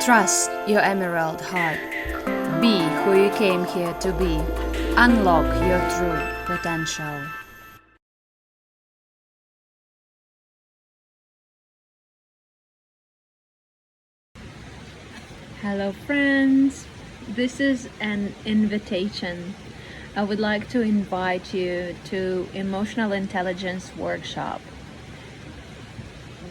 Trust your emerald heart. Be who you came here to be. Unlock your true potential. Hello friends, this is an invitation. I would like to invite you to Emotional Intelligence Workshop.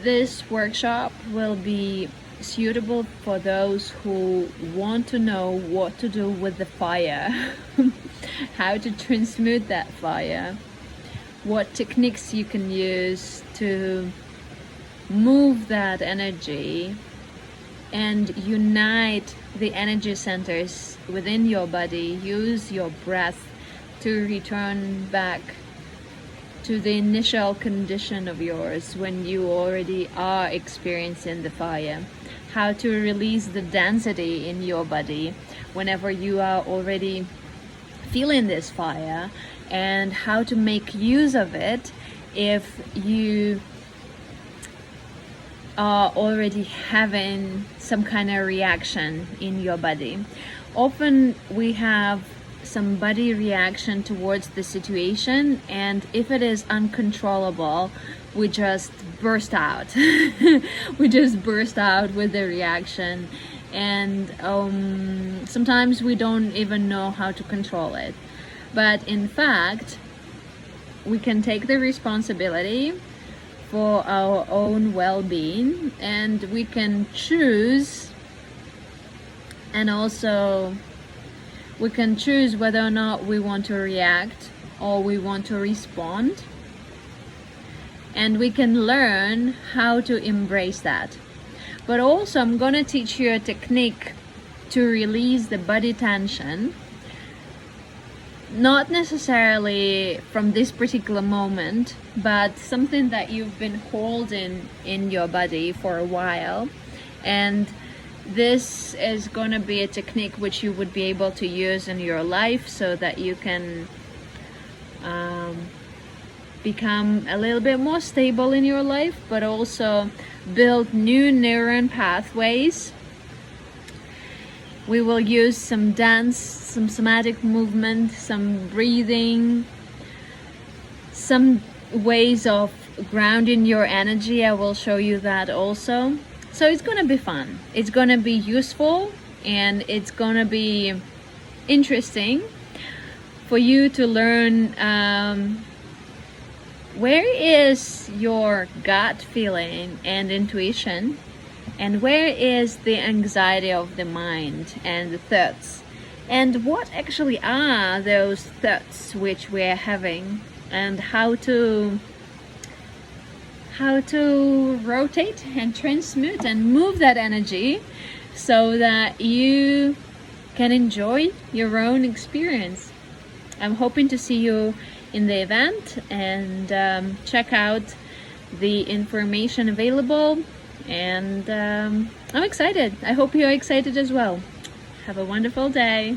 This workshop will be suitable for those who want to know what to do with the fire, how to transmute that fire, what techniques you can use to move that energy and unite the energy centers within your body. Use your breath to return back to the initial condition of yours when you already are experiencing the fire. How to release the density in your body whenever you are already feeling this fire, and how to make use of it if you are already having some kind of reaction in your body. Often we have some body reaction towards the situation, and if it is uncontrollable, we just burst out. We just burst out with the reaction, and sometimes we don't even know how to control it. But in fact, we can take the responsibility for our own well-being, and we can choose, and also we can choose whether or not we want to react or we want to respond, and we can learn how to embrace that. But also I'm going to teach you a technique to release the body tension, not necessarily from this particular moment, but something that you've been holding in your body for a while. And this is going to be a technique which you would be able to use in your life so that you can become a little bit more stable in your life, but also build new neuron pathways. We will use some dance, some somatic movement, some breathing, some ways of grounding your energy. I will show you that also. So it's going to be fun. It's going to be useful, and it's going to be interesting for you to learn where is your gut feeling and intuition, and where is the anxiety of the mind and the thoughts, and what actually are those thoughts which we are having, and how to rotate and transmute and move that energy so that you can enjoy your own experience. I'm hoping to see you in the event, and check out the information available, and I'm excited. I hope you're excited as well. Have a wonderful day.